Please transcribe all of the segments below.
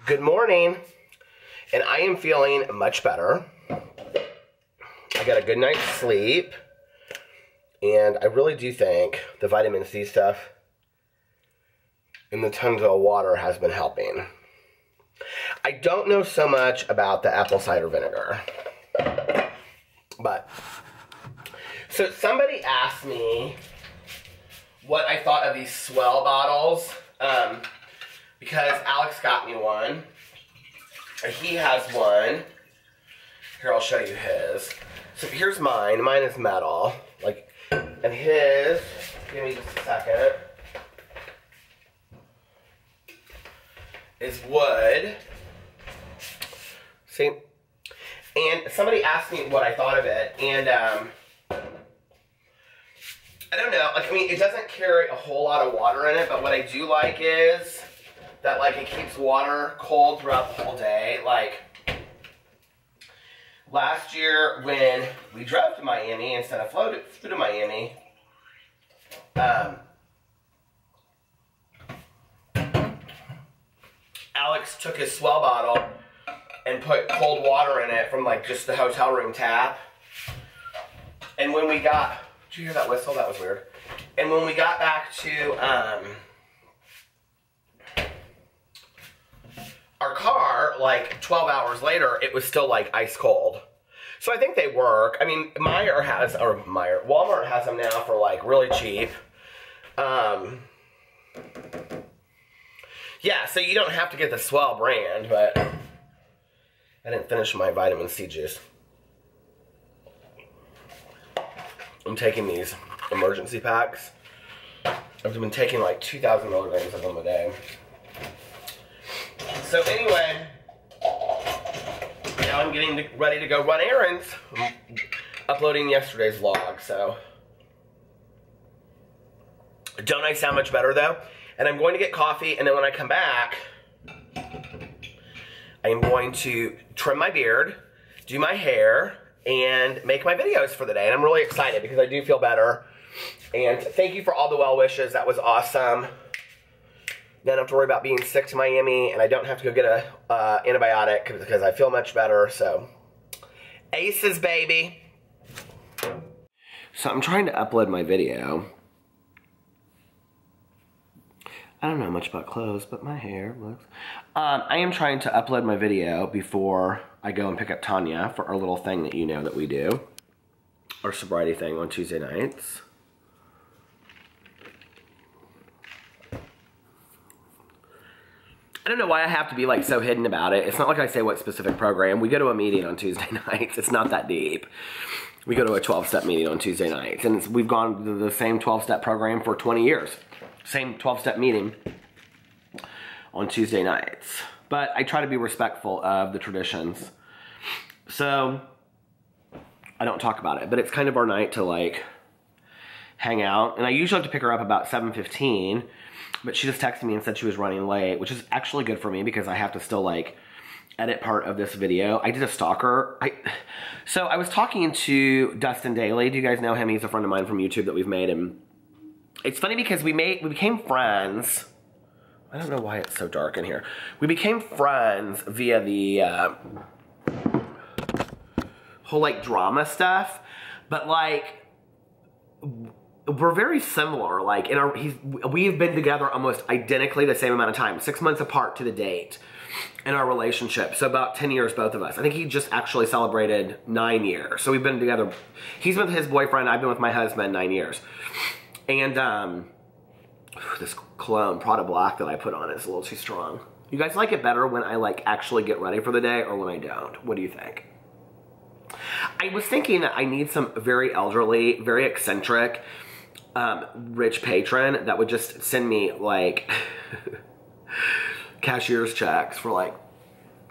Good morning, and I am feeling much better. I got a good night's sleep, and I really do think the vitamin C stuff and the tons of water has been helping. I don't know so much about the apple cider vinegar, but so somebody asked me what I thought of these Swell bottles, because Alex got me one. He has one. Here, I'll show you his. So here's mine. Mine is metal. And his, give me just a second, is wood. See? And somebody asked me what I thought of it, and I don't know. It doesn't carry a whole lot of water in it, but what I do like is that, it keeps water cold throughout the whole day. Last year when we drove to Miami instead of flew to Miami, Alex took his Swell bottle and put cold water in it from, just the hotel room tap. And when we got, did you hear that whistle? That was weird. And when we got back to, our car, 12 hours later, it was still, ice cold. So I think they work. Walmart has them now for, really cheap. Yeah, so you don't have to get the Swell brand, but I didn't finish my vitamin C juice. I'm taking these emergency packs. I've been taking 2,000 milligrams of them a day. So anyway, now I'm getting ready to go run errands. I'm uploading yesterday's vlog, so. Don't I sound much better though? And I'm going to get coffee, and then when I come back, I am going to trim my beard, do my hair, and make my videos for the day. And I'm really excited because I do feel better. And thank you for all the well wishes. That was awesome. Don't have to worry about being sick to Miami, and I don't have to go get a antibiotic because I feel much better, so. Aces, baby. So I'm trying to upload my video. I don't know much about clothes, but my hair looks. I am trying to upload my video before I go and pick up Tanya for our little thing that you know that we do. Our sobriety thing on Tuesday nights. I don't know why I have to be so hidden about it. It's not like I say what specific program. We go to a meeting on Tuesday nights. It's not that deep. We go to a 12-step meeting on Tuesday nights. And we've gone to the same 12-step program for 20 years. Same 12-step meeting on Tuesday nights. But I try to be respectful of the traditions. So I don't talk about it. But it's kind of our night to hang out. And I usually have to pick her up about 7:15. But she just texted me and said she was running late, which is actually good for me because I have to still edit part of this video. I did a stalker. So I was talking to Dustin Daly. Do you guys know him? He's a friend of mine from YouTube that we've made. And it's funny because we became friends. I don't know why it's so dark in here. We became friends via the whole drama stuff. But we're very similar, we've been together almost identically the same amount of time, 6 months apart to the date in our relationship. So about 10 years, both of us. I think he just actually celebrated 9 years. So we've been together. He's been with his boyfriend. I've been with my husband 9 years. And this cologne, Prada Black that I put on is a little too strong. You guys like it better when I actually get ready for the day or when I don't? What do you think? I was thinking that I need some very elderly, very eccentric, rich patron that would just send me cashier's checks for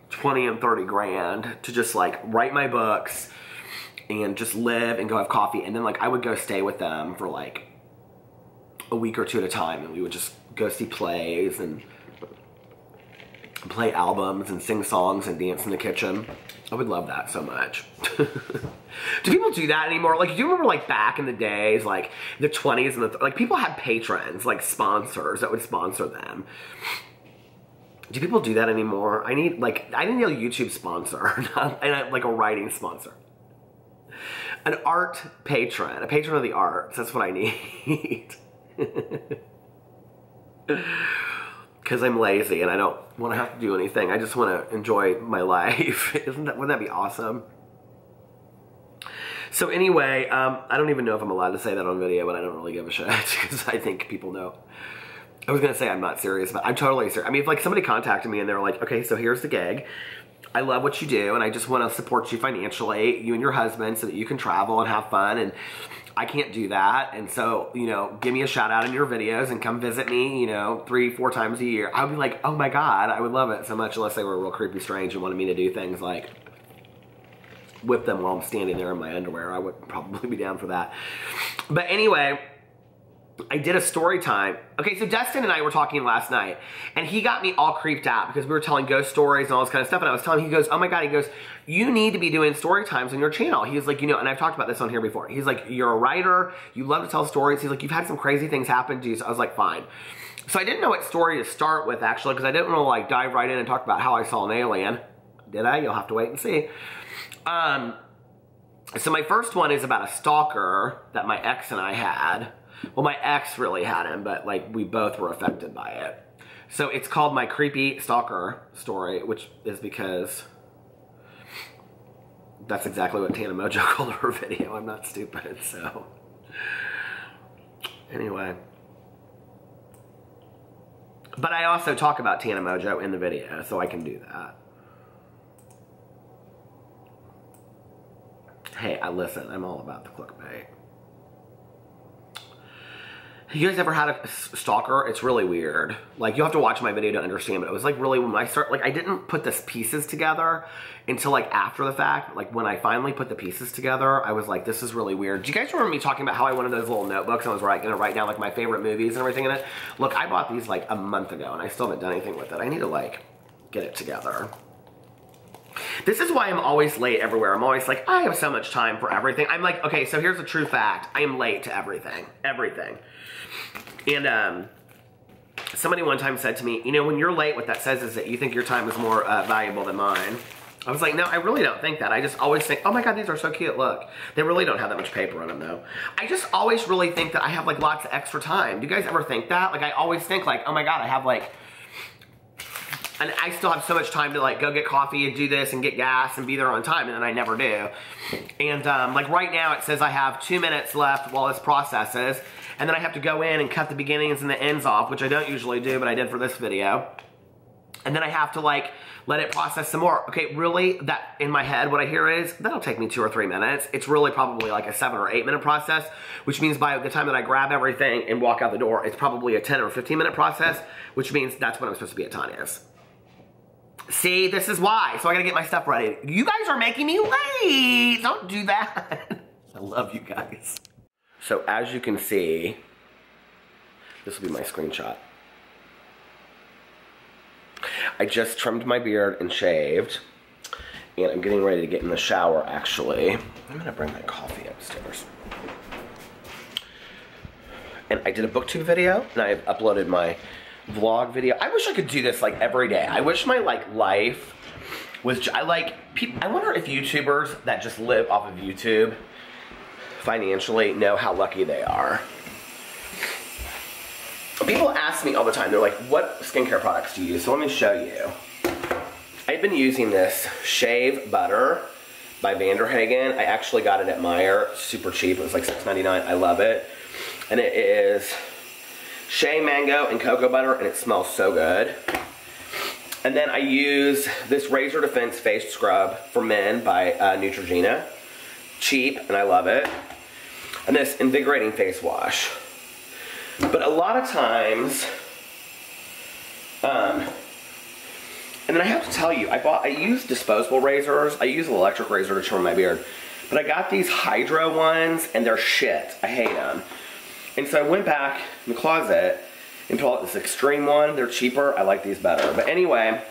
20 and 30 grand to just write my books and just live and go have coffee. And then I would go stay with them for a week or two at a time, and we would just go see plays and play albums and sing songs and dance in the kitchen. I would love that so much. Do people do that anymore? Do you remember back in the days, the 20s and people had patrons, sponsors that would sponsor them. Do people do that anymore? I need a YouTube sponsor, like a writing sponsor. An art patron, a patron of the arts. That's what I need. Because I'm lazy and I don't want to have to do anything. I just want to enjoy my life. Wouldn't that be awesome? So anyway, I don't even know if I'm allowed to say that on video, but I don't really give a shit because I think people know. I was going to say I'm not serious, but I'm totally serious. I mean, if like somebody contacted me and they're like, okay, so here's the gig. I love what you do and I just want to support you financially, you and your husband, so that you can travel and have fun, and I can't do that. And so, you know, give me a shout out in your videos and come visit me, you know, 3-4 times a year. I would be like, oh my God, I would love it so much, unless they were real creepy strange and wanted me to do things like whip them while I'm standing there in my underwear. I would probably be down for that. But anyway, I did a story time. Okay, so Destin and I were talking last night, and he got me all creeped out because we were telling ghost stories and all this kind of stuff, and I was telling him, he goes, oh my God, he goes, you need to be doing story times on your channel. He's like, you know, and I've talked about this on here before. He's like, you're a writer, you love to tell stories. He's like, you've had some crazy things happen to you. So I was like, fine. So I didn't know what story to start with, actually, because I didn't want to like dive right in and talk about how I saw an alien. Did I? You'll have to wait and see. So my first one is about a stalker that my ex and I had. Well, my ex really had him, but like we both were affected by it. So it's called My Creepy Stalker Story, which is because that's exactly what Tana Mojo called her video. I'm not stupid, so. Anyway. But I also talk about Tana Mojo in the video, so I can do that. Hey, listen, I'm all about the clickbait. You guys ever had a stalker? It's really weird. Like, you have to watch my video to understand, but it was like really when I start, like I didn't put the pieces together until like after the fact. Like when I finally put the pieces together, I was like, this is really weird. Do you guys remember me talking about how I wanted those little notebooks and I was gonna write down like my favorite movies and everything in it? Look, I bought these like a month ago and I still haven't done anything with it. I need to like get it together. This is why I'm always late everywhere. I'm always like, I have so much time for everything. I'm like, okay, so here's the true fact. I am late to everything. Everything. And somebody one time said to me, you know, when you're late, what that says is that you think your time is more valuable than mine. I was like, no, I really don't think that. I just always think, oh my God, these are so cute, look. They really don't have that much paper on them though. I just always really think that I have like lots of extra time. Do you guys ever think that? Like I always think like, oh my God, I have like, and I still have so much time to like go get coffee and do this and get gas and be there on time, and then I never do. And like right now it says I have 2 minutes left while this processes, and then I have to go in and cut the beginnings and the ends off, which I don't usually do, but I did for this video. And then I have to like let it process some more. Okay, really, that in my head, what I hear is, that'll take me 2 or 3 minutes. It's really probably like a 7 or 8 minute process, which means by the time that I grab everything and walk out the door, it's probably a 10 or 15 minute process, which means that's when I'm supposed to be at Tanya's. See, this is why. So I gotta get my stuff ready. You guys are making me late. Don't do that. I love you guys. So as you can see, this will be my screenshot. I just trimmed my beard and shaved, and I'm getting ready to get in the shower, actually. I'm gonna bring my coffee upstairs. And I did a booktube video, and I've uploaded my vlog video. I wish I could do this like every day. I wish my like life was, I wonder if YouTubers that just live off of YouTube financially know how lucky they are. People ask me all the time, they're like, what skincare products do you use? So let me show you. I've been using this shave butter by Vanderhagen. I actually got it at Meijer, super cheap. It was like $6.99. I love it. And it is shea mango and cocoa butter, and it smells so good. And then I use this Razor Defense face scrub for men by Neutrogena. Cheap, and I love it. And this invigorating face wash. But a lot of times, and then I have to tell you, I use disposable razors. I use an electric razor to trim my beard. But I got these hydro ones, and they're shit. I hate them. And so I went back in the closet and pulled out this extreme one. They're cheaper. I like these better. But anyway,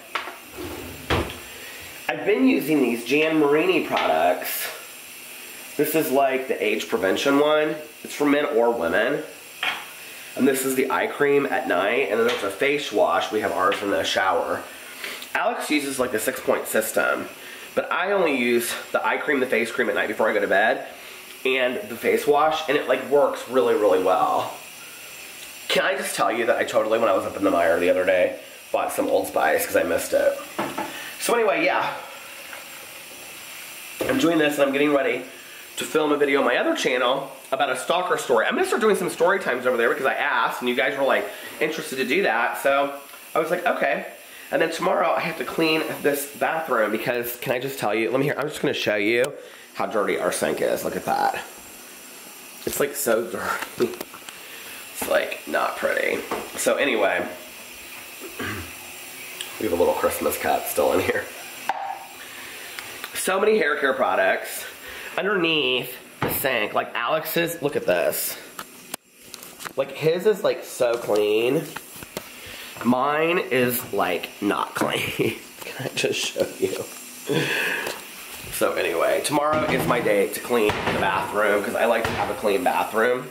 I've been using these Jan Marini products. This is like the age prevention one. It's for men or women. And this is the eye cream at night. And then there's a face wash. We have ours in the shower. Alex uses like the 6-point system. But I only use the eye cream, the face cream at night before I go to bed. And the face wash. And it like works really, really well. Can I just tell you that I totally, when I was up in the Meijer the other day, bought some Old Spice because I missed it. So anyway, yeah. I'm doing this and I'm getting ready to film a video on my other channel about a stalker story. I'm gonna start doing some story times over there because I asked and you guys were like interested to do that. So I was like, okay. And then tomorrow I have to clean this bathroom because, can I just tell you, let me hear, I'm just gonna show you how dirty our sink is. Look at that. It's like so dirty. It's like not pretty. So anyway, we have a little Christmas cat still in here. So many hair care products. Underneath the sink, like Alex's, look at this. Like his is like so clean. Mine is like not clean. Can I just show you? So anyway, tomorrow is my day to clean the bathroom because I like to have a clean bathroom.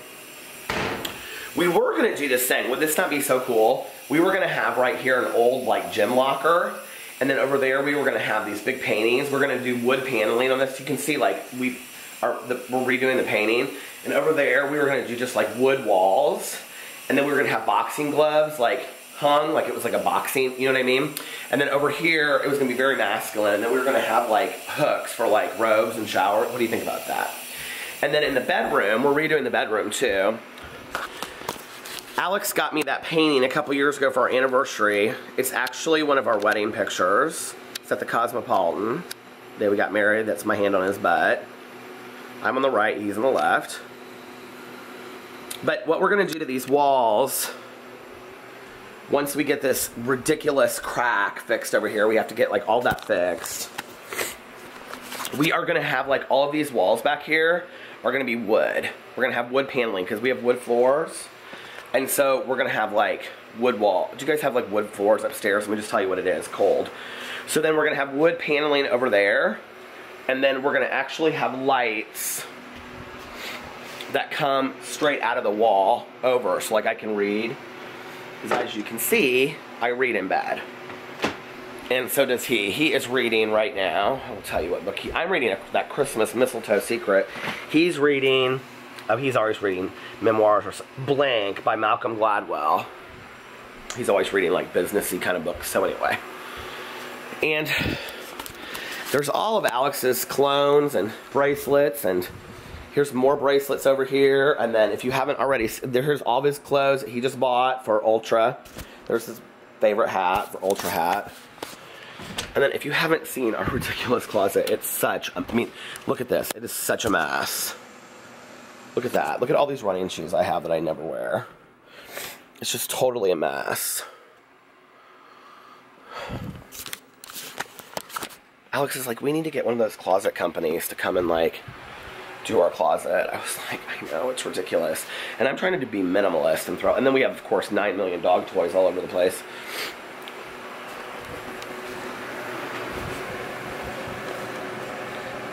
We were gonna do this thing. Would this not be so cool? We were gonna have right here an old like gym locker. And then over there, we were gonna have these big paintings. We're gonna do wood paneling on this. You can see like we're redoing the painting. And over there, we were gonna do just like wood walls. And then we were gonna have boxing gloves like hung, like it was like a boxing, you know what I mean? And then over here, it was gonna be very masculine. And then we were gonna have like hooks for like robes and showers. What do you think about that? And then in the bedroom, we're redoing the bedroom too. Alex got me that painting a couple years ago for our anniversary. It's actually one of our wedding pictures. It's at the Cosmopolitan. The day we got married, that's my hand on his butt. I'm on the right, he's on the left. But what we're gonna do to these walls, once we get this ridiculous crack fixed over here, we have to get like all that fixed. We are gonna have like all of these walls back here are gonna be wood. We're gonna have wood paneling because we have wood floors. And so we're gonna have like wood wall. Do you guys have like wood floors upstairs? Let me just tell you what it is, cold. So then we're gonna have wood paneling over there. And then we're gonna actually have lights that come straight out of the wall over. So like I can read. Because as you can see, I read in bed. And so does he. He is reading right now. I will tell you what book I'm reading that Christmas Mistletoe Secret. He's reading, oh, he's always reading Memoirs or Blank by Malcolm Gladwell. He's always reading like businessy kind of books. So anyway. And there's all of Alex's clones and bracelets, and here's more bracelets over here. And then if you haven't already, here's all of his clothes that he just bought for Ultra. There's his favorite hat, for Ultra hat. And then if you haven't seen our ridiculous closet, it's such, I mean, look at this. It is such a mess. Look at that. Look at all these running shoes I have that I never wear. It's just totally a mess. Alex is like, we need to get one of those closet companies to come and like do our closet. I was like, I know, it's ridiculous. And I'm trying to be minimalist and throw, and then we have, of course, 9 million dog toys all over the place.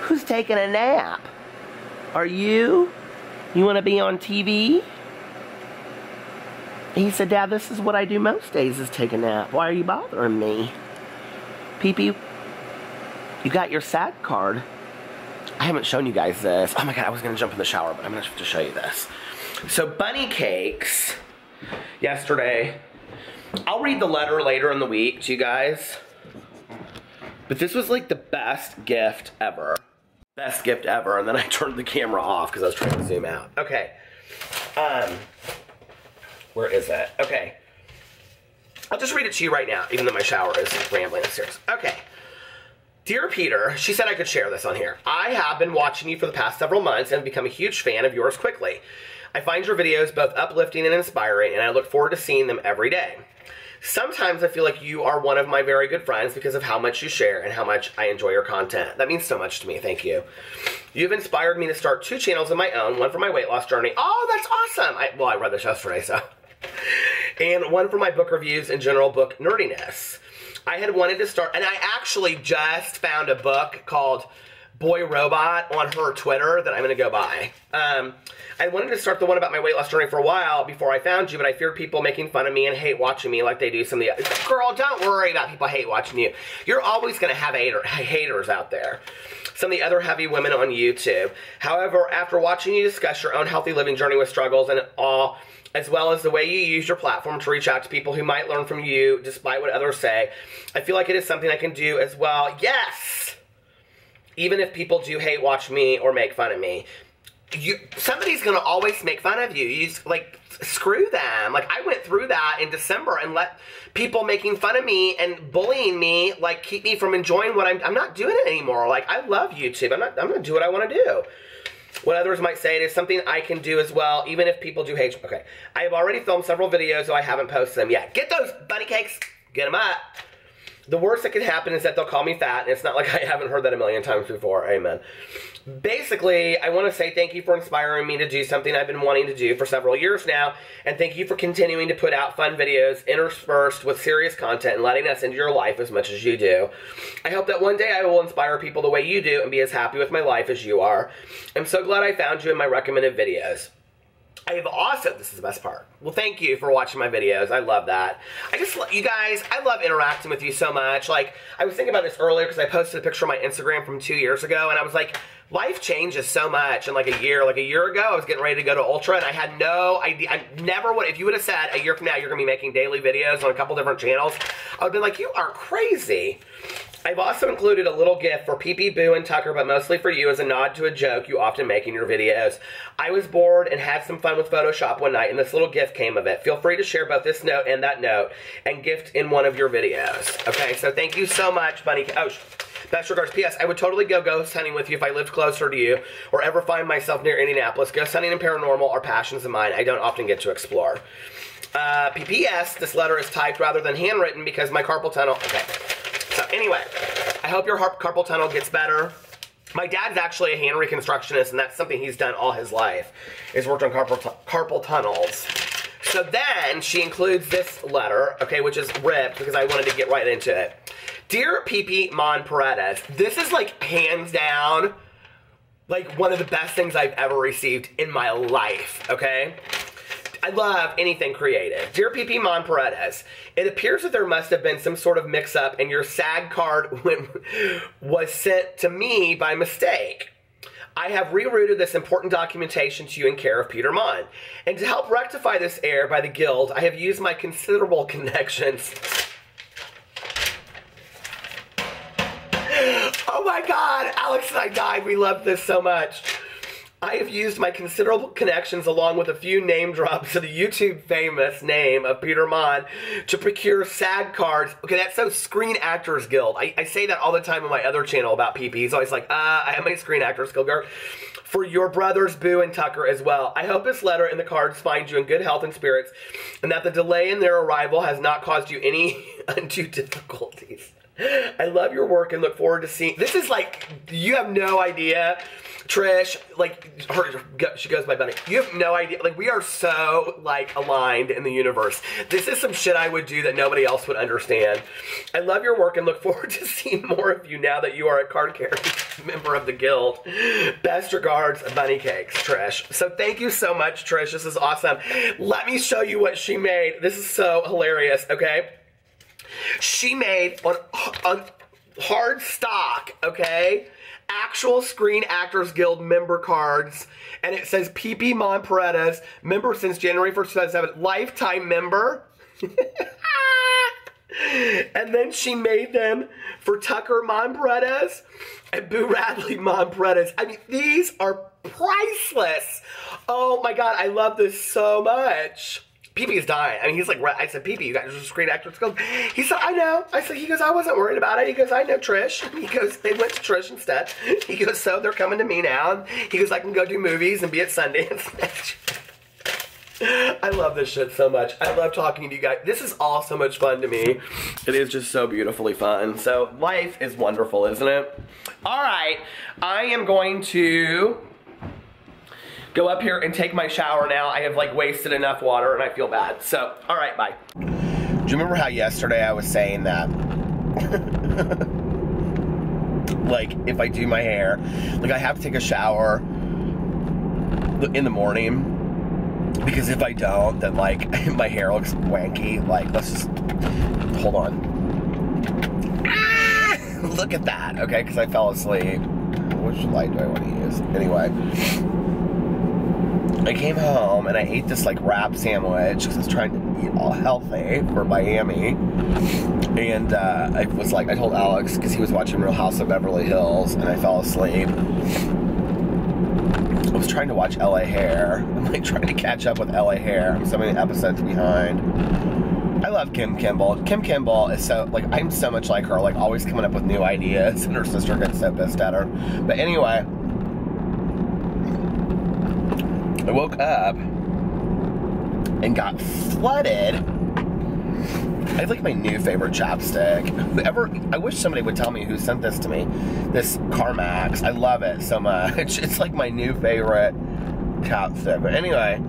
Who's taking a nap? Are you? You want to be on TV? He said, Dad, this is what I do most days is take a nap. Why are you bothering me? Pee-pee, you got your SAG card. I haven't shown you guys this. Oh my God, I was going to jump in the shower, but I'm going to have to show you this. So bunny cakes yesterday. I'll read the letter later in the week to you guys. But this was like the best gift ever. Best gift ever. And then I turned the camera off because I was trying to zoom out. Okay. Where is it? Okay. I'll just read it to you right now, even though my shower is rambling upstairs. Okay. Dear Peter, she said I could share this on here. I have been watching you for the past several months and have become a huge fan of yours quickly. I find your videos both uplifting and inspiring, and I look forward to seeing them every day. Sometimes I feel like you are one of my very good friends because of how much you share and how much I enjoy your content. That means so much to me. Thank you. You've inspired me to start 2 channels of my own, one for my weight loss journey. Oh, that's awesome. Well, I read this yesterday, so. And one for my book reviews and general book nerdiness. I had wanted to start, and I actually just found a book called boy robot on her Twitter that I'm going to go buy. I wanted to start the one about my weight loss journey for a while before I found you, but I feared people making fun of me and hate watching me like they do some of the... Girl, don't worry about people hate watching you. You're always going to have haters out there. Some of the other heavy women on YouTube. However, after watching you discuss your own healthy living journey with struggles and all, as well as the way you use your platform to reach out to people who might learn from you despite what others say, I feel like it is something I can do as well. Yes! Even if people do hate watch me or make fun of me. Somebody's gonna always make fun of you. You just, like, screw them. Like, I went through that in December and let people making fun of me and bullying me, like, keep me from enjoying what I'm not doing it anymore. Like, I love YouTube. I'm gonna do what I want to do. What others might say, it is something I can do as well, even if people do hate. Okay, I have already filmed several videos, though I haven't posted them yet. Get those bunny cakes. Get them up. The worst that can happen is that they'll call me fat, and it's not like I haven't heard that a million times before. Amen. Basically, I want to say thank you for inspiring me to do something I've been wanting to do for several years now, and thank you for continuing to put out fun videos interspersed with serious content and letting us into your life as much as you do. I hope that one day I will inspire people the way you do and be as happy with my life as you are. I'm so glad I found you in my recommended videos. I have also, this is the best part. Well, thank you for watching my videos. I love that. You guys, I love interacting with you so much. Like, I was thinking about this earlier because I posted a picture on my Instagram from 2 years ago, and I was like, life changes so much in like a year. Like a year ago, I was getting ready to go to Ultra, and I had no idea. I never would, if you would have said a year from now you're going to be making daily videos on a couple different channels, I would have been like, you are crazy. I've also included a little gift for Pee-Pee, Boo, and Tucker, but mostly for you as a nod to a joke you often make in your videos. I was bored and had some fun with Photoshop one night, and this little gift came of it. Feel free to share both this note and that note and gift in one of your videos. Okay, so thank you so much, Bunny. Oh, best regards. P.S. I would totally go ghost hunting with you if I lived closer to you or ever find myself near Indianapolis. Ghost hunting and paranormal are passions of mine I don't often get to explore. P.P.S. This letter is typed rather than handwritten because my carpal tunnel... Okay. So anyway, I hope your carpal tunnel gets better. My dad's actually a hand reconstructionist, and that's something he's done all his life, is worked on carpal tunnels. So then she includes this letter, okay, which is ripped because I wanted to get right into it. Dear Pee-Pee Monn Paredes, this is like hands down, like one of the best things I've ever received in my life, okay? I love anything creative. Dear Pee-Pee Monn Paredes, it appears that there must have been some sort of mix-up and your SAG card was sent to me by mistake. I have rerouted this important documentation to you in care of Peter Monn. And to help rectify this error by the Guild, I have used my considerable connections. Oh my God, Alex and I died. We love this so much. I have used my considerable connections along with a few name drops of the YouTube famous name of Peter Monn to procure SAG cards. Okay, that's so Screen Actors Guild. I say that all the time on my other channel about PP. He's always like, I have my Screen Actors Guild card. For your brothers, Boo and Tucker as well. I hope this letter and the cards find you in good health and spirits and that the delay in their arrival has not caused you any undue difficulties. I love your work and look forward to seeing... This is like, you have no idea... Trish, like, she goes by Bunny. You have no idea. Like, we are so, like, aligned in the universe. This is some shit I would do that nobody else would understand. I love your work and look forward to seeing more of you now that you are a card-carrying member of the Guild. Best regards, Bunny Cakes, Trish. So thank you so much, Trish. This is awesome. Let me show you what she made. This is so hilarious, okay? She made on hard stock, okay? Actual Screen Actors Guild member cards, and it says Pee-Pee Monn Paredes, member since January 1st, 2007, lifetime member. And then she made them for Tucker Monn Paredes and Boo Radley Monn Paredes. I mean, these are priceless. Oh my God, I love this so much. Pee-Pee is dying. I mean, he's like, I said, Pee-Pee, you guys are Screen Actors Guild. He said, I know. I said, he goes, I wasn't worried about it. He goes, I know Trish. He goes, they went to Trish instead. He goes, so they're coming to me now. He goes, I can go do movies and be at Sundance. I love this shit so much. I love talking to you guys. This is all so much fun to me. It is just so beautifully fun. So life is wonderful, isn't it? All right. I am going to go up here and take my shower now. I have like wasted enough water and I feel bad. So, all right, bye. Do you remember how yesterday I was saying that? Like, like, if I do my hair. Like, I have to take a shower in the morning. Because if I don't, then, like, my hair looks wanky. Like, let's just... Hold on. Ah! Look at that, okay? Because I fell asleep. Which light do I want to use? Anyway. I came home and I ate this, like, wrap sandwich because I was trying to eat all healthy for Miami. And I was like, I told Alex, because he was watching Real House of Beverly Hills, and I fell asleep. I was trying to watch LA Hair. I'm like trying to catch up with LA Hair. I'm so many episodes behind. I love Kim Kimball. Kim Kimball is so, like, I'm so much like her, like, always coming up with new ideas, and her sister gets so pissed at her. But anyway, I woke up and got flooded. I have, like, my new favorite chapstick. I wish somebody would tell me who sent this to me. This Carmax. I love it so much. It's like my new favorite chapstick. But anyway,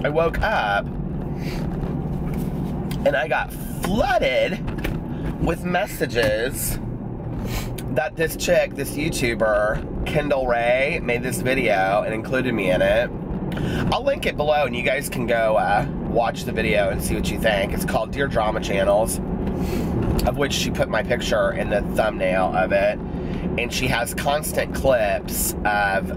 I woke up and I got flooded with messages that this chick, this YouTuber, Kendall Ray, made this video and included me in it. I'll link it below and you guys can go watch the video and see what you think. It's called Dear Drama Channels, of which she put my picture in the thumbnail of it. And she has constant clips of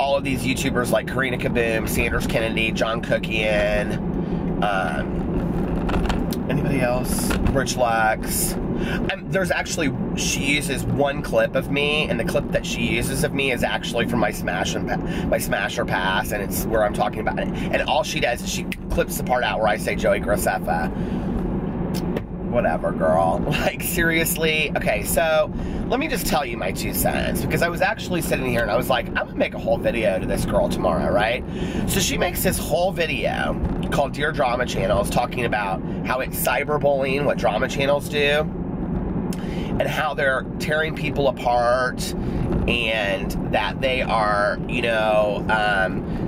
all of these YouTubers like Karina Kaboom, Sanders Kennedy, John Cookian, anybody else? Rich Lex. There's actually, she uses one clip of me, and the clip that she uses of me is actually from my Smash or Pass, and it's where I'm talking about it. And all she does is she clips the part out where I say Joey Graceffa. Whatever, girl. Like, seriously? Okay, so let me just tell you my 2 cents, because I was actually sitting here and I was like, I'm gonna make a whole video to this girl tomorrow, right? So she makes this whole video called Dear Drama Channels, talking about how it's cyberbullying, what drama channels do, and how they're tearing people apart, and that they are, you know,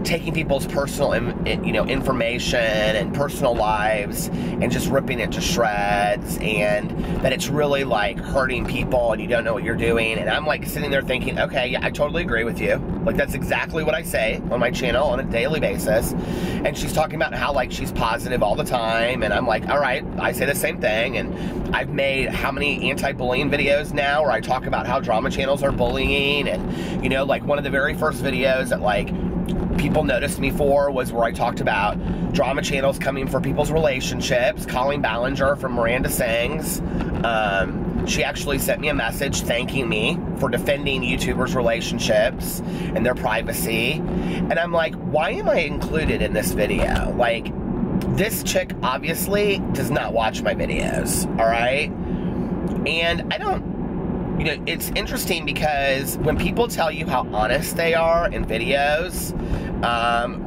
taking people's personal, information and personal lives and just ripping it to shreds, and that it's really, like, hurting people and you don't know what you're doing. And I'm, like, sitting there thinking, okay, yeah, I totally agree with you. Like, that's exactly what I say on my channel on a daily basis. And she's talking about how, like, she's positive all the time, and I'm like, all right, I say the same thing. And I've made how many anti-bullying videos now where I talk about how drama channels are bullying. And, you know, like, one of the very first videos that, like, people noticed me for was where I talked about drama channels coming for people's relationships. Colleen Ballinger from Miranda Sings, she actually sent me a message thanking me for defending YouTubers' relationships and their privacy. And I'm like, why am I included in this video? Like, this chick obviously does not watch my videos, all right? And I don't, you know, it's interesting because when people tell you how honest they are in videos,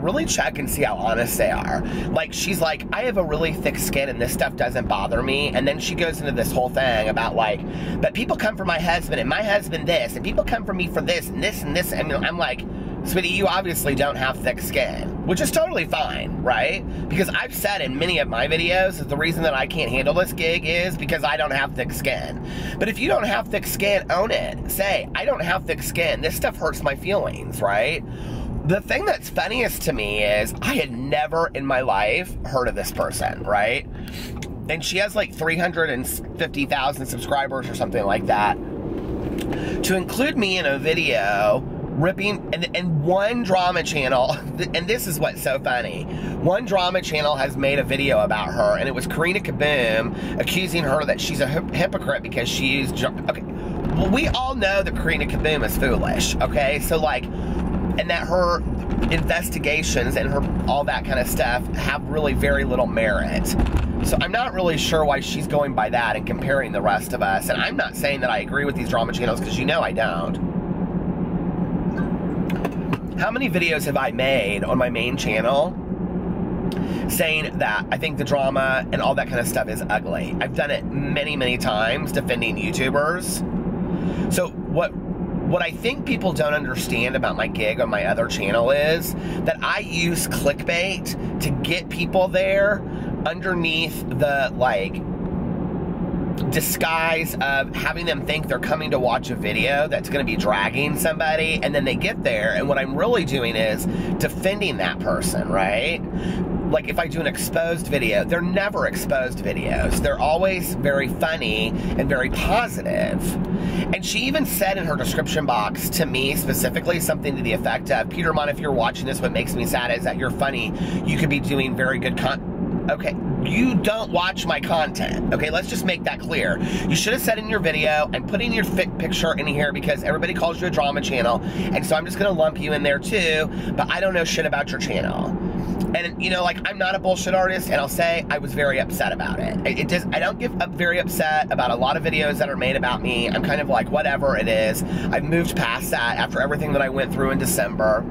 really check and see how honest they are. Like, she's like, I have a really thick skin and this stuff doesn't bother me. And then she goes into this whole thing about, like, but people come for my husband and my husband this, and people come for me for this and this and this. I mean, I'm like, sweetie, you obviously don't have thick skin, which is totally fine, right? Because I've said in many of my videos that the reason that I can't handle this gig is because I don't have thick skin. But if you don't have thick skin, own it. Say, I don't have thick skin. This stuff hurts my feelings, right? The thing that's funniest to me is I had never in my life heard of this person, right? And she has like 350,000 subscribers or something like that. To include me in a video ripping, and one drama channel, and this is what's so funny, one drama channel has made a video about her, and it was Karina Kaboom accusing her that she's a hypocrite because she used, okay, well, we all know that Karina Kaboom is foolish, okay, so, like, and that her investigations and her all that kind of stuff have really very little merit. So I'm not really sure why she's going by that and comparing the rest of us. And I'm not saying that I agree with these drama channels, because you know I don't. How many videos have I made on my main channel saying that I think the drama and all that kind of stuff is ugly? I've done it many, many times defending YouTubers. So what I think people don't understand about my gig on my other channel is that I use clickbait to get people there underneath the, like, disguise of having them think they're coming to watch a video that's going to be dragging somebody, and then they get there, and what I'm really doing is defending that person, right? Like if I do an exposed video, they're never exposed videos. They're always very funny and very positive. And she even said in her description box to me specifically something to the effect of, Peter Monn, if you're watching this, what makes me sad is that you're funny. You could be doing very good content. Okay, you don't watch my content. Okay, let's just make that clear. You should have said in your video, I'm putting your picture in here because everybody calls you a drama channel, and so I'm just gonna lump you in there too, but I don't know shit about your channel. And, you know, like, I'm not a bullshit artist, and I'll say I was very upset about it. I don't get very upset about a lot of videos that are made about me. I'm kind of like, whatever it is. I've moved past that after everything that I went through in December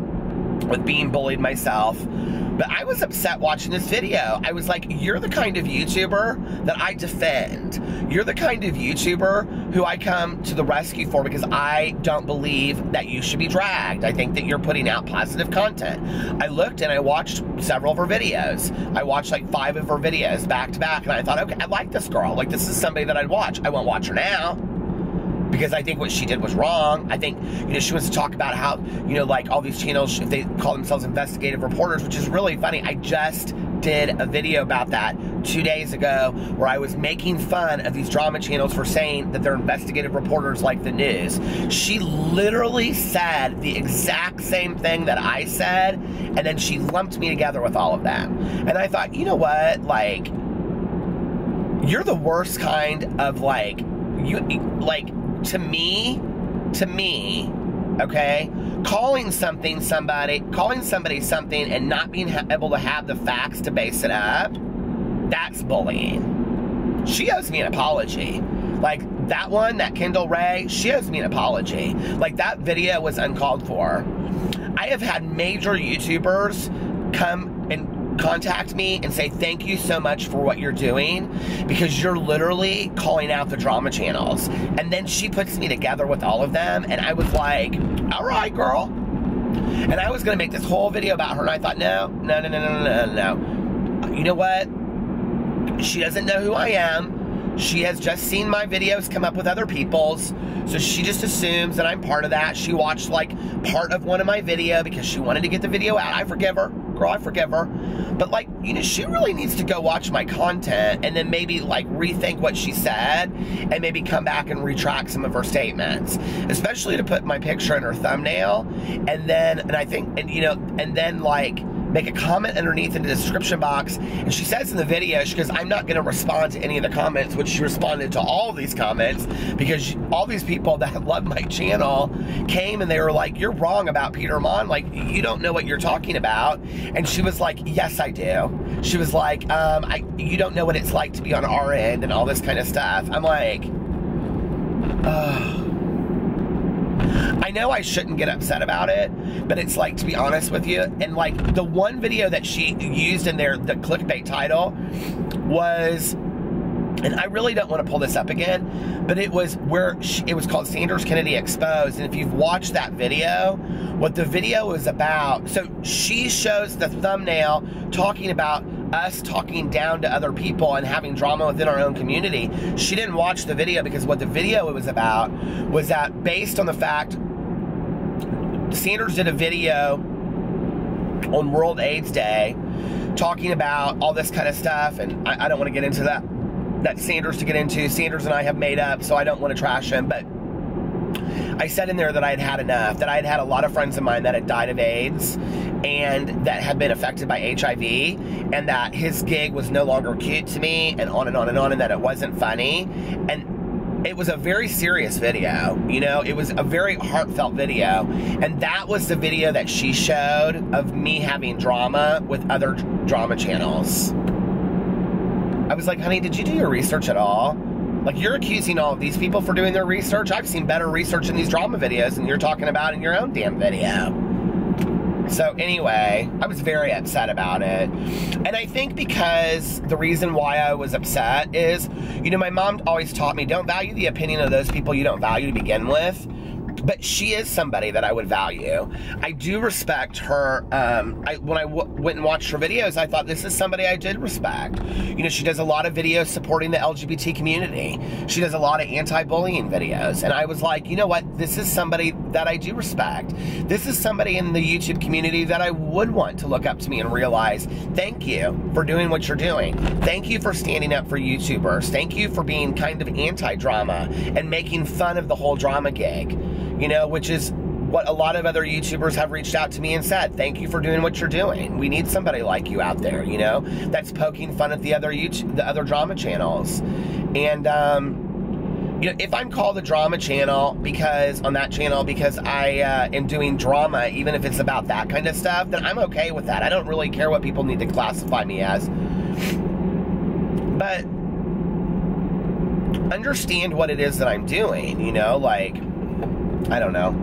with being bullied myself. But I was upset watching this video. I was like, you're the kind of YouTuber that I defend. You're the kind of YouTuber who I come to the rescue for because I don't believe that you should be dragged. I think that you're putting out positive content. I looked and I watched several of her videos. I watched like 5 of her videos back to back, and I thought, okay, I like this girl. Like, this is somebody that I'd watch. I won't watch her now, because I think what she did was wrong. I think, you know, she wants to talk about how, you know, like all these channels, if they call themselves investigative reporters, which is really funny. I just did a video about that 2 days ago where I was making fun of these drama channels for saying that they're investigative reporters like the news. She literally said the exact same thing that I said, and then she lumped me together with all of them. And I thought, you know what, like, you're the worst kind of, like, to me, okay, calling somebody something and not being able to have the facts to base it up, that's bullying. She owes me an apology. Like, that one, that Kendall Ray, she owes me an apology. Like, that video was uncalled for. I have had major YouTubers come and contact me and say thank you so much for what you're doing, because you're literally calling out the drama channels. And then she puts me together with all of them, and I was like, all right, girl. And I was gonna make this whole video about her, and I thought, no. You know what? She doesn't know who I am. She has just seen my videos come up with other people's, so she just assumes that I'm part of that. She watched like part of one of my video because she wanted to get the video out. I forgive her. Girl, I forgive her. But, like, you know, she really needs to go watch my content and then maybe, like, rethink what she said and maybe come back and retract some of her statements, especially to put my picture in her thumbnail and then, like, make a comment underneath in the description box. And she says in the video, she goes, I'm not going to respond to any of the comments, which she responded to all of these comments because all these people that love my channel came and they were like, you're wrong about Peter Monn. Like, you don't know what you're talking about. And she was like, yes, I do. She was like, you don't know what it's like to be on our end and all this kind of stuff. I'm like, I know I shouldn't get upset about it, but it's like, to be honest with you, and like the one video that she used in there, the clickbait title was, and I really don't want to pull this up again, but it was where it was called Sanders Kennedy Exposed. And if you've watched that video, what the video was about, so she shows the thumbnail talking about us talking down to other people and having drama within our own community. She didn't watch the video because what the video was about was that, based on the fact Sanders did a video on World AIDS Day talking about all this kind of stuff, and I don't want to get into that Sanders to get into. Sanders and I have made up, so I don't want to trash him, but I said in there that I had had enough, that I had had a lot of friends of mine that had died of AIDS and that had been affected by HIV, and that his gig was no longer cute to me, and on and on and on, and that it wasn't funny. And it was a very serious video, you know, it was a very heartfelt video, and that was the video that she showed of me having drama with other drama channels. I was like, honey, did you do your research at all? Like, you're accusing all of these people for doing their research. I've seen better research in these drama videos than you're talking about in your own damn video. So anyway, I was very upset about it. And I think because the reason why I was upset is, you know, my mom always taught me, don't value the opinion of those people you don't value to begin with. But she is somebody that I would value. I do respect her. When I went and watched her videos, I thought this is somebody I did respect. You know, she does a lot of videos supporting the LGBT community. She does a lot of anti-bullying videos. And I was like, you know what? This is somebody that I do respect. This is somebody in the YouTube community that I would want to look up to me and realize, thank you for doing what you're doing. Thank you for standing up for YouTubers. Thank you for being kind of anti-drama and making fun of the whole drama gig. You know, which is what a lot of other YouTubers have reached out to me and said, thank you for doing what you're doing. We need somebody like you out there, you know, that's poking fun at the other drama channels. And, you know, if I'm called a drama channel because I am doing drama, even if it's about that kind of stuff, then I'm okay with that. I don't really care what people need to classify me as. But understand what it is that I'm doing, you know, like, I don't know.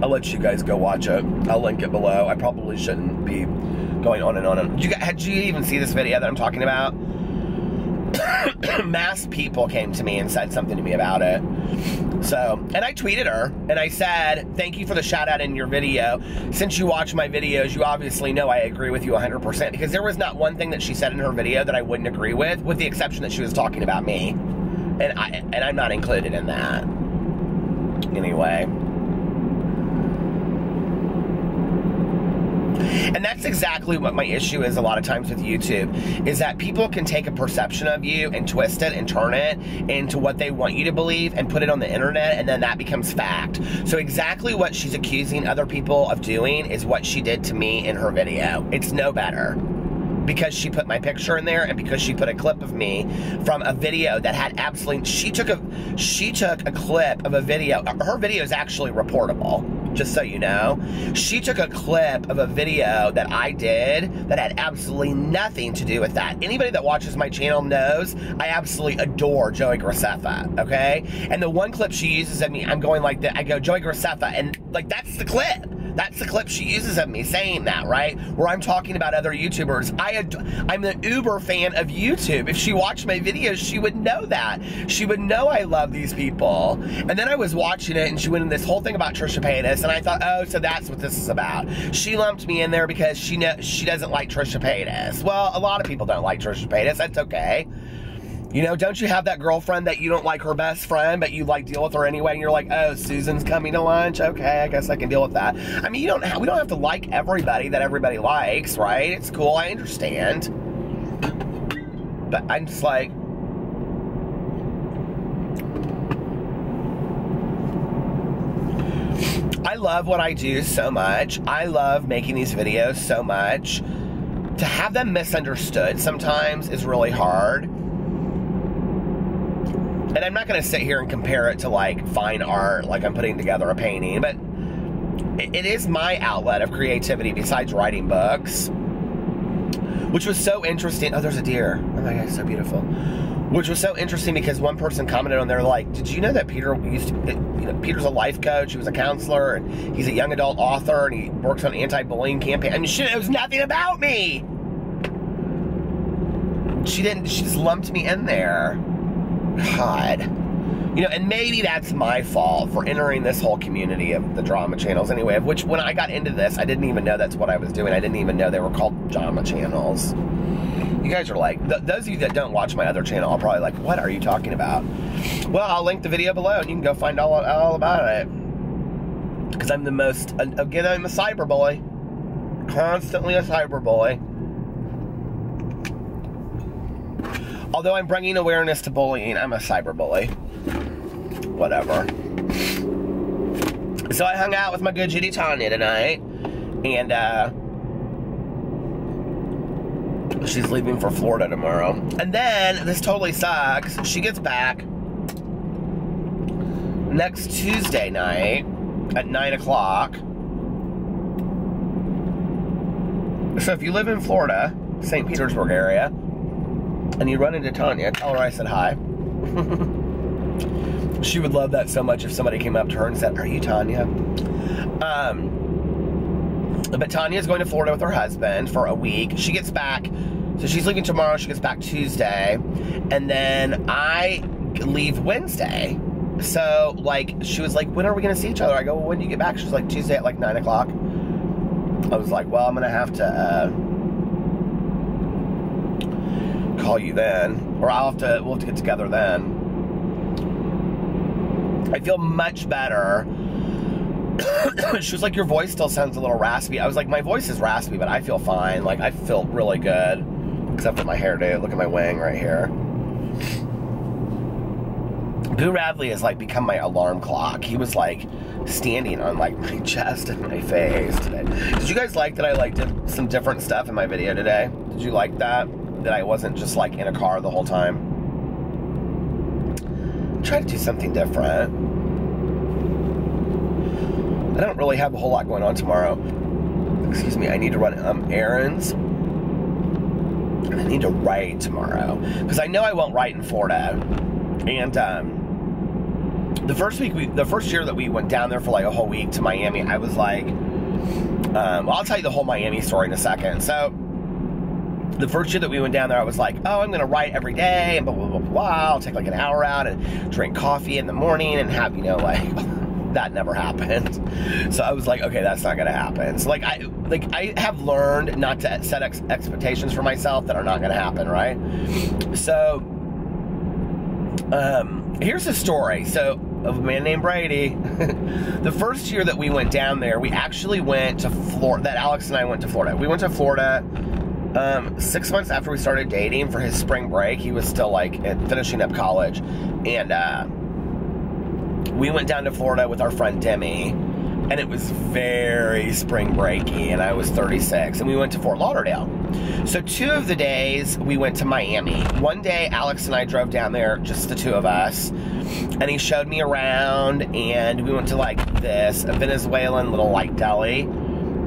I'll let you guys go watch it. I'll link it below. I probably shouldn't be going on and on. Did you even see this video that I'm talking about? Mass people came to me and said something to me about it. So, and I tweeted her, and I said, thank you for the shout out in your video. Since you watch my videos, you obviously know I agree with you 100%, because there was not one thing that she said in her video that I wouldn't agree with the exception that she was talking about me. And I'm not included in that. Anyway. And that's exactly what my issue is a lot of times with YouTube, is that people can take a perception of you and twist it and turn it into what they want you to believe and put it on the internet, and then that becomes fact. So exactly what she's accusing other people of doing is what she did to me in her video. It's no better. Because she put my picture in there, and because she put a clip of me from a video that had absolutely, she took a clip of a video. Her video is actually reportable, just so you know. She took a clip of a video that I did that had absolutely nothing to do with that. Anybody that watches my channel knows I absolutely adore Joey Graceffa, okay? And the one clip she uses of me, I'm going like that. I go, Joey Graceffa, and like, that's the clip. That's the clip she uses of me saying that, right? Where I'm talking about other YouTubers. I'm the uber fan of YouTube. If she watched my videos, she would know that. She would know I love these people. And then I was watching it, and she went in this whole thing about Trisha Paytas, and I thought, oh, so that's what this is about. She lumped me in there because she doesn't like Trisha Paytas. Well, a lot of people don't like Trisha Paytas. That's okay. You know, don't you have that girlfriend that you don't like her best friend, but you like deal with her anyway, and you're like, oh, Susan's coming to lunch? Okay, I guess I can deal with that. I mean, we don't have to like everybody that everybody likes, right? It's cool, I understand. But I'm just like, I love what I do so much. I love making these videos so much. To have them misunderstood sometimes is really hard. And I'm not going to sit here and compare it to, like, fine art, like I'm putting together a painting, but it is my outlet of creativity besides writing books, which was so interesting. Oh, there's a deer. Oh my God, so beautiful. Which was so interesting because one person commented on there, like, did you know that Peter Peter's a life coach, he was a counselor, and he's a young adult author, and he works on anti-bullying campaign. I mean, shit, it was nothing about me. She just lumped me in there. God. You know, and maybe that's my fault for entering this whole community of the drama channels anyway, of which when I got into this, I didn't even know that's what I was doing. I didn't even know they were called drama channels. You guys are like, those of you that don't watch my other channel are probably like, what are you talking about? Well, I'll link the video below and you can go find all about it. Because I'm the most, again, I'm a cyber bully. Constantly a cyber bully. Although I'm bringing awareness to bullying, I'm a cyber bully. Whatever. So I hung out with my good Judy Tanya tonight, and she's leaving for Florida tomorrow. And then, this totally sucks, she gets back next Tuesday night at 9 o'clock. So if you live in Florida, St. Petersburg area, and you run into Tanya, tell her I said hi. She would love that so much if somebody came up to her and said, are you Tanya? But Tanya's going to Florida with her husband for a week. She gets back, so she's leaving tomorrow, she gets back Tuesday, and then I leave Wednesday. So, like, she was like, when are we going to see each other? I go, well, when do you get back? She was like, Tuesday at like 9 o'clock. I was like, well, I'm going to have to call you then. Or we'll have to get together then. I feel much better. She was like, your voice still sounds a little raspy. I was like, my voice is raspy, but I feel fine. Like, I feel really good. Except for my hairdo. Look at my wang right here. Boo Radley has, like, become my alarm clock. He was, like, standing on, like, my chest and my face today. Did you guys like that I, like, did some different stuff in my video today? Did you like that? That I wasn't just, like, in a car the whole time? Try to do something different. I don't really have a whole lot going on tomorrow. Excuse me, I need to run errands. And I need to write tomorrow. Because I know I won't write in Florida. And, the first year that we went down there for like a whole week to Miami, I was like, well, I'll tell you the whole Miami story in a second. So, the first year that we went down there, I was like, oh, I'm going to write every day, and blah, blah, blah, blah. I'll take like an hour out and drink coffee in the morning and have, you know, like, that never happened. So I was like, okay, that's not going to happen. So, like, I have learned not to set expectations for myself that are not going to happen, right? So, here's the story. So, of a man named Brady. The first year that we went down there, we actually went to Florida. That Alex and I went to Florida. We went to Florida 6 months after we started dating for his spring break. He was still like finishing up college, and we went down to Florida with our friend Demi, and it was very spring breaky, and I was 36, and we went to Fort Lauderdale. So 2 of the days we went to Miami. One day Alex and I drove down there, just the 2 of us, and he showed me around, and we went to like this a Venezuelan little like deli.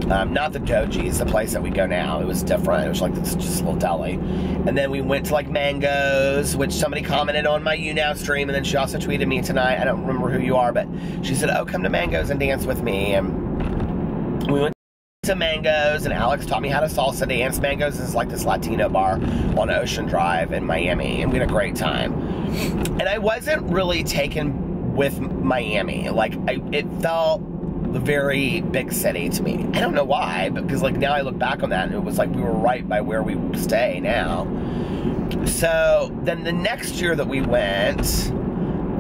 Not the Doji's, the place that we go now. It was different. It was like this just little deli. And then we went to like Mango's, which somebody commented on my You Now stream, and then she also tweeted me tonight. I don't remember who you are, but she said, oh, come to Mango's and dance with me. And we went to Mango's, and Alex taught me how to salsa dance. Mango's is like this Latino bar on Ocean Drive in Miami, and we had a great time. And I wasn't really taken with Miami. Like, it felt a very big city to me. I don't know why, because like now I look back on that and it was like we were right by where we stay now. So then the next year that we went,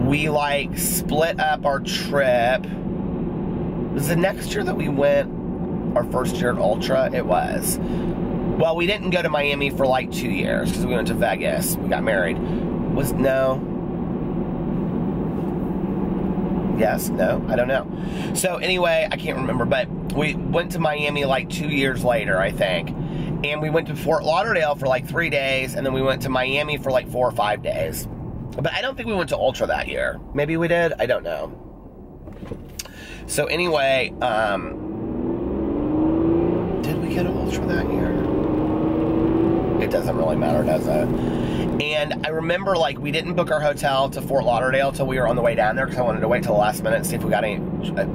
we like split up our trip. Was the next year that we went our first year at Ultra? It was. Well, we didn't go to Miami for like 2 years because we went to Vegas. We got married. Yes, no, I don't know. So anyway, I can't remember, but we went to Miami like 2 years later, I think. And we went to Fort Lauderdale for like 3 days, and then we went to Miami for like 4 or 5 days. But I don't think we went to Ultra that year. Maybe we did, I don't know. So anyway, did we go to Ultra that year? It doesn't really matter, does it? And I remember, like, we didn't book our hotel to Fort Lauderdale till we were on the way down there because I wanted to wait till the last minute and see if we got any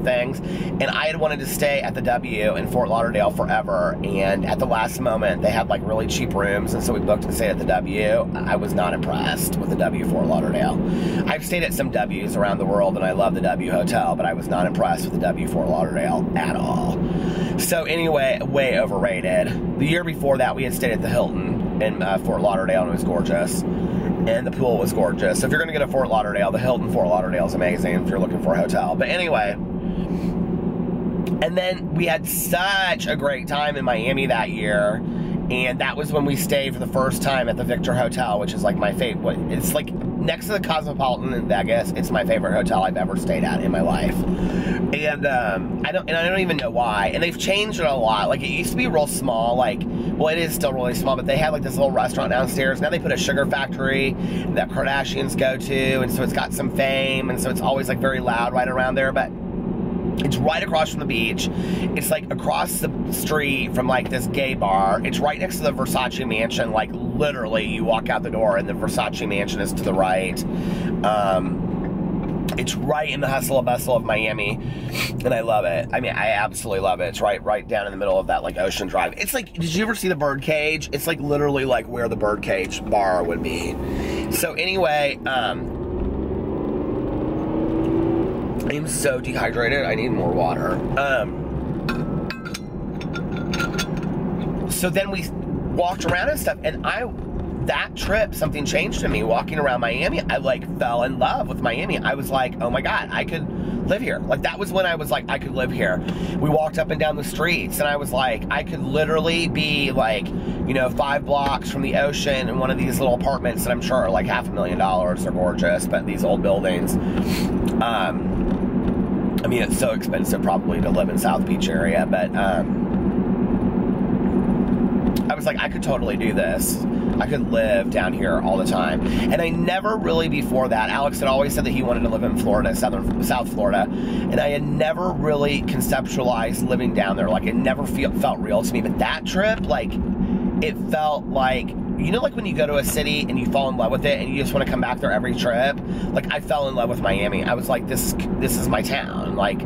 things. And I had wanted to stay at the W in Fort Lauderdale forever. And at the last moment, they had, like, really cheap rooms. And so we booked and stayed at the W. I was not impressed with the W Fort Lauderdale. I've stayed at some W's around the world, and I love the W Hotel, but I was not impressed with the W Fort Lauderdale at all. So anyway, way overrated. The year before that, we had stayed at the Hilton in Fort Lauderdale, and it was gorgeous, and the pool was gorgeous. So if you're going to go to Fort Lauderdale, the Hilton Fort Lauderdale is amazing if you're looking for a hotel. But anyway, and then we had such a great time in Miami that year, and that was when we stayed for the first time at the Victor Hotel, which is like my favorite. It's like next to the Cosmopolitan in Vegas. It's my favorite hotel I've ever stayed at in my life. And I don't even know why. And they've changed it a lot. Like, it used to be real small. Like, well, it is still really small, but they had like this little restaurant downstairs. Now they put a sugar factory that Kardashians go to, and so it's got some fame, and so it's always like very loud right around there. But it's right across from the beach. It's like across the street from like this gay bar. It's right next to the Versace mansion. Like, literally, you walk out the door and the Versace mansion is to the right. It's right in the hustle and bustle of Miami, and I love it. I mean, I absolutely love it. It's right down in the middle of that, like, Ocean Drive. It's like, did you ever see the Birdcage? It's like literally like where the Birdcage bar would be. So anyway, I'm so dehydrated. I need more water. So then we walked around and stuff, and that trip, something changed in me. Walking around Miami, I like fell in love with Miami. I was like, oh my God, I could live here. Like, that was when I was like, I could live here. We walked up and down the streets, and I was like, I could literally be like, you know, 5 blocks from the ocean in one of these little apartments that I'm sure are like $500,000. They're gorgeous, but these old buildings. I mean, it's so expensive probably to live in South Beach area, but I was like, I could totally do this. I could live down here all the time. And I never really, before that, Alex had always said that he wanted to live in Florida, South Florida, and I had never really conceptualized living down there. Like, it never felt real to me. But that trip, like, it felt like, you know, like when you go to a city and you fall in love with it and you just want to come back there every trip? Like, I fell in love with Miami. I was like, this is my town. Like,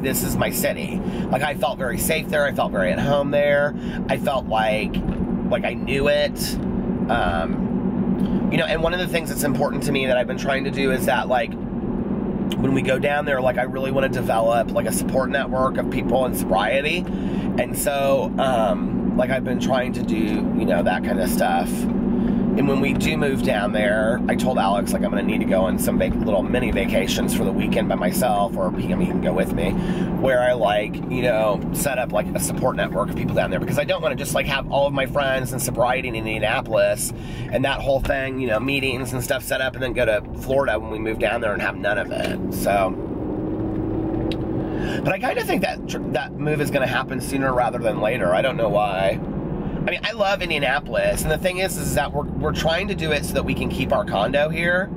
this is my city. Like, I felt very safe there. I felt very at home there. I felt like I knew it. You know, and one of the things that's important to me that I've been trying to do is that, like, when we go down there, like, I really want to develop, like, a support network of people in sobriety. And so, like, I've been trying to do, you know, that kind of stuff. And when we do move down there, I told Alex, like, I'm going to need to go on some little mini vacations for the weekend by myself, or he can go with me, where I, like, you know, set up, like, a support network of people down there, because I don't want to just, like, have all of my friends in sobriety in Indianapolis and that whole thing, you know, meetings and stuff set up, and then go to Florida when we move down there and have none of it. So, but I kind of think that move is going to happen sooner rather than later. I don't know why. I mean, I love Indianapolis, and the thing is that we're trying to do it so that we can keep our condo here,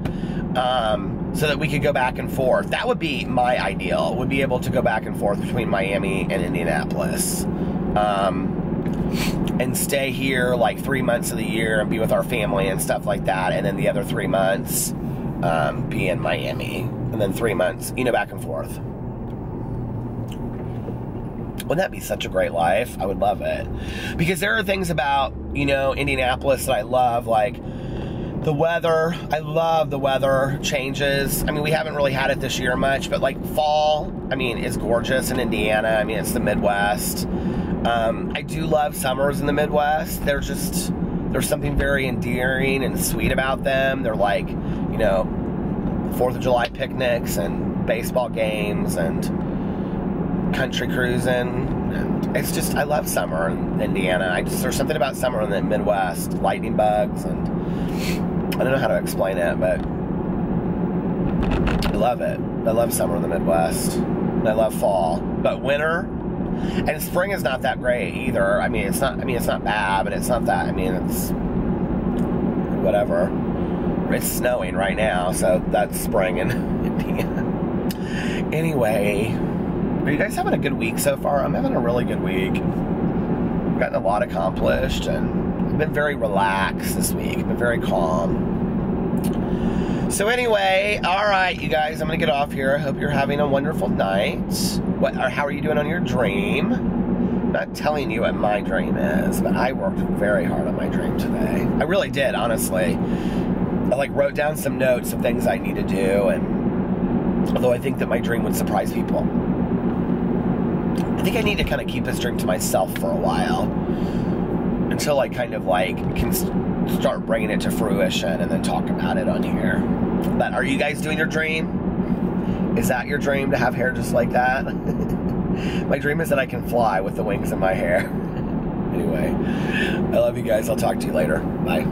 so that we could go back and forth. That would be my ideal, would be able to go back and forth between Miami and Indianapolis, and stay here like 3 months of the year and be with our family and stuff like that, and then the other 3 months be in Miami, and then 3 months, you know, back and forth. Wouldn't that be such a great life? I would love it. Because there are things about, you know, Indianapolis that I love, like the weather. I love the weather changes. I mean, we haven't really had it this year much, but like fall, I mean, is gorgeous in Indiana. I mean, it's the Midwest. I do love summers in the Midwest. There's something very endearing and sweet about them. They're like, you know, 4th of July picnics and baseball games and country cruising, and it's just, I love summer in Indiana. There's something about summer in the Midwest, lightning bugs, and I don't know how to explain it, but I love it. I love summer in the Midwest, and I love fall, but winter and spring is not that great either. I mean, it's not bad, but it's not that, I mean, it's whatever. It's snowing right now, so that's spring in Indiana. Anyway, are you guys having a good week so far? I'm having a really good week. I've gotten a lot accomplished, and I've been very relaxed this week. I've been very calm. So anyway, all right, you guys, I'm going to get off here. I hope you're having a wonderful night. How are you doing on your dream? I'm not telling you what my dream is, but I worked very hard on my dream today. I really did, honestly. I, like, wrote down some notes of things I need to do, and although I think that my dream would surprise people, I think I need to kind of keep this dream to myself for a while until I kind of like can start bringing it to fruition and then talk about it on here. But are you guys doing your dream? Is that your dream, to have hair just like that? My dream is that I can fly with the wings in my hair. Anyway, I love you guys. I'll talk to you later. Bye.